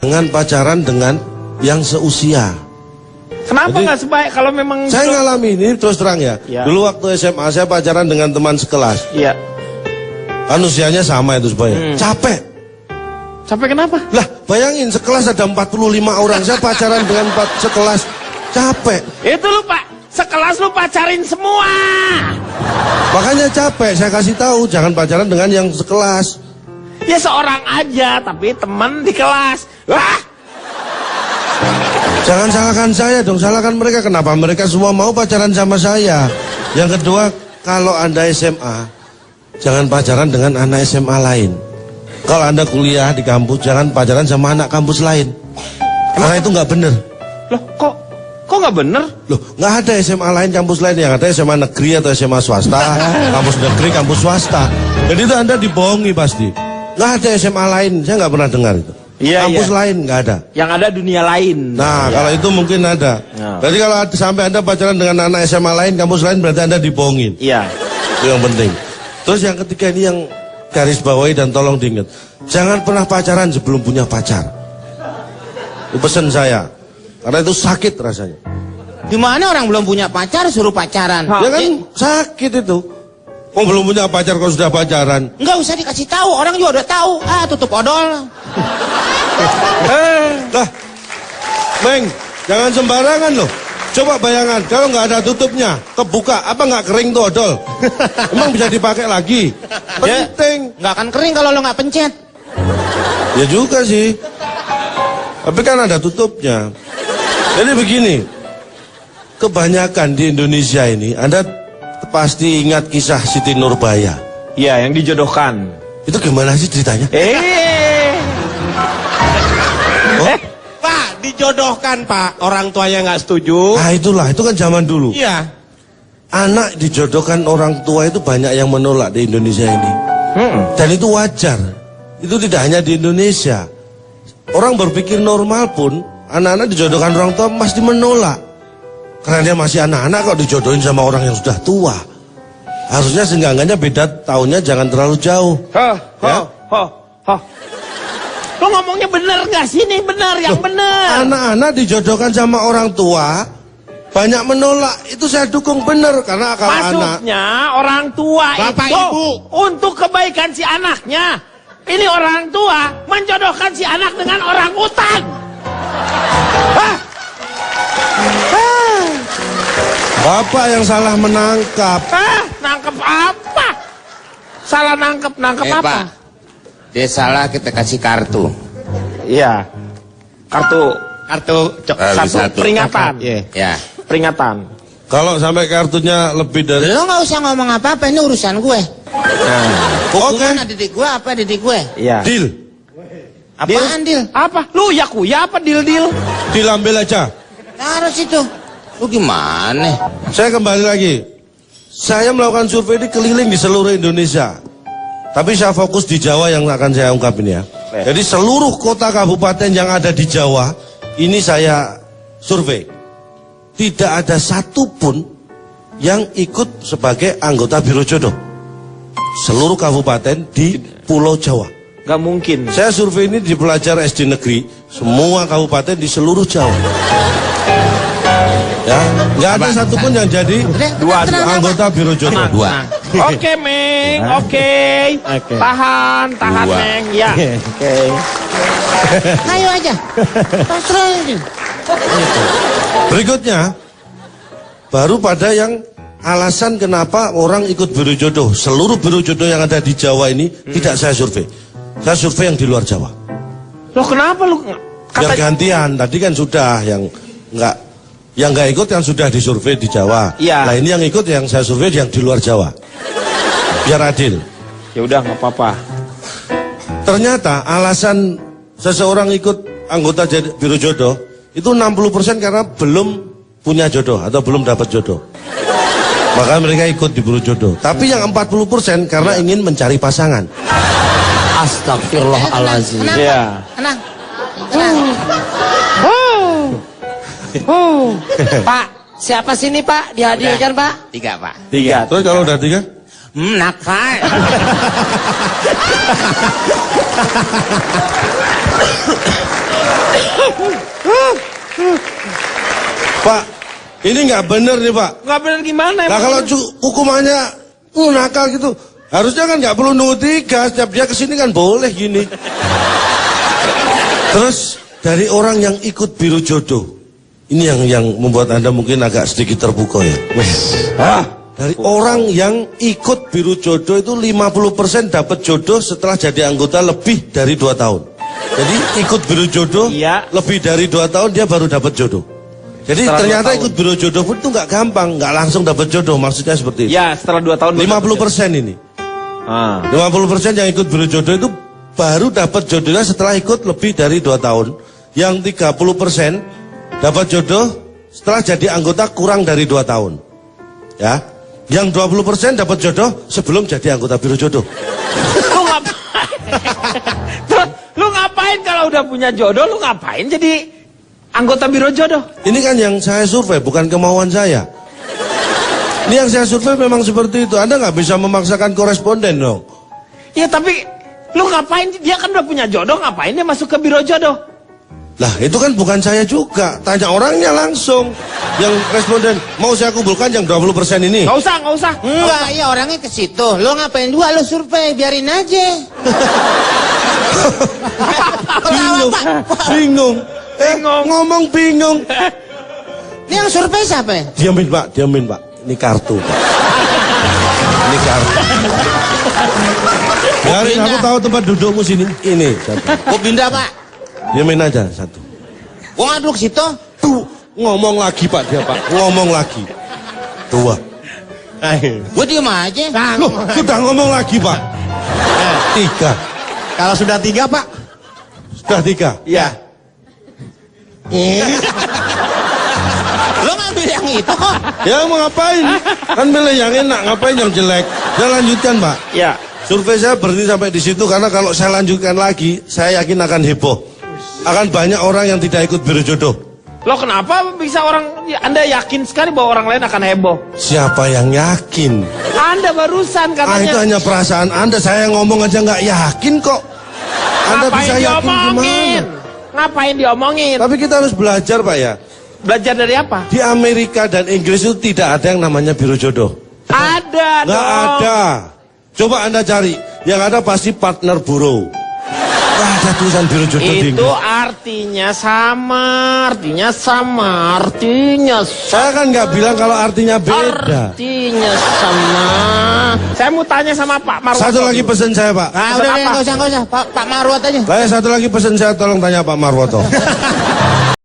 Dengan pacaran dengan yang seusia. Kenapa nggak sebaik kalau memang... Saya ngalami ini terus terang ya. Dulu waktu SMA saya pacaran dengan teman sekelas. Iya. Kan usianya sama itu supaya. Capek. Capek kenapa? Lah bayangin sekelas ada 45 orang. Saya pacaran dengan sekelas. Capek. Itu lu Pak. Sekelas lu pacarin semua. Makanya capek. Saya kasih tahu jangan pacaran dengan yang sekelas. Ya seorang aja, tapi teman di kelas. Wah! Jangan salahkan saya dong, salahkan mereka. Kenapa mereka semua mau pacaran sama saya? Yang kedua, kalau Anda SMA, jangan pacaran dengan anak SMA lain. Kalau Anda kuliah di kampus, jangan pacaran sama anak kampus lain. Karena itu nggak bener. Loh, kok nggak bener? Loh, nggak ada SMA lain, kampus lain. Yang ada SMA negeri atau SMA swasta, kampus negeri, kampus swasta. Jadi itu Anda dibohongi pasti. Nggak ada SMA lain, saya nggak pernah dengar itu. Iya, kampus lain nggak ada. Yang ada dunia lain. Nah, kalau itu mungkin ada. Berarti kalau sampai Anda pacaran dengan anak SMA lain, kampus lain, berarti Anda dibohongin. Iya. Itu yang penting. Terus yang ketiga ini yang garis bawahi dan tolong diingat. Jangan pernah pacaran sebelum punya pacar. Itu pesan saya. Karena itu sakit rasanya. Gimana orang belum punya pacar suruh pacaran? Ya kan sakit itu. Oh belum punya pacar kok sudah pacaran. Enggak usah dikasih tahu, orang juga udah tahu. Ah, tutup odol. Lah, Meng, jangan sembarangan loh. Coba bayangan, kalau nggak ada tutupnya, kebuka, apa nggak kering tuh odol? Emang bisa dipakai lagi? Penting. Nggak akan kering kalau lo nggak pencet. Ya juga sih. Tapi kan ada tutupnya. Jadi begini, kebanyakan di Indonesia ini, Anda pasti ingat kisah Siti Nurbaya. Iya, yang dijodohkan. Itu gimana sih ceritanya? Pak, dijodohkan Pak. Orang tuanya nggak setuju. Nah itulah, itu kan zaman dulu. Iya. Anak dijodohkan orang tua itu banyak yang menolak di Indonesia ini. Dan itu wajar. Itu tidak hanya di Indonesia. Orang berpikir normal pun, anak-anak dijodohkan orang tua pasti menolak. Karena dia masih anak-anak kok dijodohin sama orang yang sudah tua. Harusnya seenggak-enggaknya beda tahunnya jangan terlalu jauh. Lo ngomongnya bener gak sih? Ini bener, yang bener. Anak-anak dijodohkan sama orang tua banyak menolak. Itu saya dukung bener. Karena kalau maksudnya orang tua Bapak, itu Ibu, untuk kebaikan si anaknya. Ini orang tua menjodohkan si anak dengan orang utan. Bapak yang salah menangkap. Nangkep apa? Salah nangkep apa? Pak, dia salah kita kasih kartu. Iya. Kartu Satu peringatan. Ya. Peringatan. Kalau sampai kartunya lebih dari... Lo nggak usah ngomong apa-apa, ini urusan gue. Hukuman didik gue apa didik gue? Iya. Deal. Apaan deal? Apa? Lu yakuya apa deal? Deal ambil aja. Taruh situ. Lu gimana? Saya kembali lagi. Saya melakukan survei ini keliling di seluruh Indonesia. Tapi saya fokus di Jawa yang akan saya ungkapin ya. Jadi seluruh kota kabupaten yang ada di Jawa, ini saya survei. Tidak ada satupun yang ikut sebagai anggota Biro Jodoh. Seluruh kabupaten di Pulau Jawa. Gak mungkin. Saya survei ini di pelajar SD negeri, semua kabupaten di seluruh Jawa. Ya, nggak ada satupun yang jadi anggota Biro Jodoh. Dua. Oke, Meng. Oke. Tahan, Meng. Ya. Oke. Ayo aja. Pasrah. Berikutnya, baru pada yang alasan kenapa orang ikut Biro Jodoh. Seluruh Biro Jodoh yang ada di Jawa ini tidak saya survei. Saya survei yang di luar Jawa. Loh kenapa lu? Biar gantian, tadi kan sudah yang nggak ikut yang sudah disurvei di Jawa. Iya. Nah ini yang ikut yang saya survei yang di luar Jawa. Biar adil. Ya udah nggak apa-apa. Ternyata alasan seseorang ikut anggota Biro Jodoh itu 60% karena belum punya jodoh atau belum dapat jodoh. Maka mereka ikut di Biro Jodoh. Tapi yang 40% karena ingin mencari pasangan. Astagfirullahaladzim. Iya. Tenang. Pak, siapa sini Pak? Dihadirkan Pak? 3 Pak. 3. Terus kalau udah 3? Nakal. Pak, ini nggak bener nih Pak. Nggak benar gimana? Nah kalau hukumannya nakal gitu, harusnya kan nggak perlu nunggu 3, setiap dia kesini kan boleh gini. Terus dari orang yang ikut biro jodoh, ini yang membuat Anda mungkin agak sedikit terpukau ya. Dari orang yang ikut biro jodoh itu 50% dapat jodoh setelah jadi anggota lebih dari 2 tahun. Jadi ikut biro jodoh Iya. lebih dari 2 tahun dia baru dapat jodoh. Jadi Setelah ternyata 2 tahun. ikut biro jodoh pun itu nggak gampang, nggak langsung dapat jodoh, maksudnya seperti itu. Ya, setelah 2 tahun. 50% ini. 50% yang ikut biro jodoh itu baru dapat jodohnya setelah ikut lebih dari 2 tahun. Yang 30% dapat jodoh setelah jadi anggota kurang dari 2 tahun. Ya. Yang 20% dapat jodoh sebelum jadi anggota biro jodoh. Lu ngapain? Terus, lu ngapain kalau udah punya jodoh, lu ngapain jadi anggota biro jodoh? Ini kan yang saya survei, bukan kemauan saya. Ini yang saya survei memang seperti itu. Anda nggak bisa memaksakan koresponden dong. Ya tapi, lu ngapain? Dia kan udah punya jodoh, ngapain dia masuk ke biro jodoh? Lah itu kan bukan saya juga. Tanya orangnya langsung. Yang responden, mau saya kumpulkan yang 20% ini. Nggak usah, nggak usah. Enggak, iya orangnya ke situ. Lo ngapain dua, lo survei, biarin aja. Bingung. Bingung. Ngomong bingung. Ini yang survei siapa ya? Diamin Pak, diamin Pak. Ini kartu Pak. Ini kartu. Biarin, aku tahu tempat dudukmu sini. Ini satu. Gue pindah pak. Diamin aja satu. Gue nggak duduk situ. Tuh, ngomong lagi Pak dia Pak. Ngomong lagi. 2. Gue diem aja. Loh, sudah ngomong lagi Pak. 3. Kalau sudah 3 Pak. Sudah 3. Ya. Lo ngambil yang itu kok. Ya mau ngapain? Kan milih yang enak, ngapain yang jelek? Saya lanjutkan Pak. Ya. Survei saya berhenti sampai di situ karena kalau saya lanjutkan lagi, saya yakin akan heboh. Akan banyak orang yang tidak ikut biro jodoh. Lo kenapa bisa Anda yakin sekali bahwa orang lain akan heboh? Siapa yang yakin? Anda barusan Itu katanya. hanya perasaan Anda. Saya ngomong aja nggak yakin kok. Anda Ngapain bisa yakin diomongin? gimana? Ngapain diomongin? Tapi kita harus belajar Pak ya. Belajar dari apa? Di Amerika dan Inggris itu tidak ada yang namanya biro jodoh. Ada Nggak dong. ada. Coba Anda cari. Yang ada pasti partner bureau. Nggak ada tulisan biro jodoh di Itu Inggris. artinya sama. Saya kan nggak bilang kalau artinya beda. Artinya sama. Saya mau tanya sama Pak Marwato. Satu lagi pesan saya Pak. Nah udah, nggak usah. Pak Marwat aja. Saya satu lagi pesan saya, tolong tanya Pak Marwoto.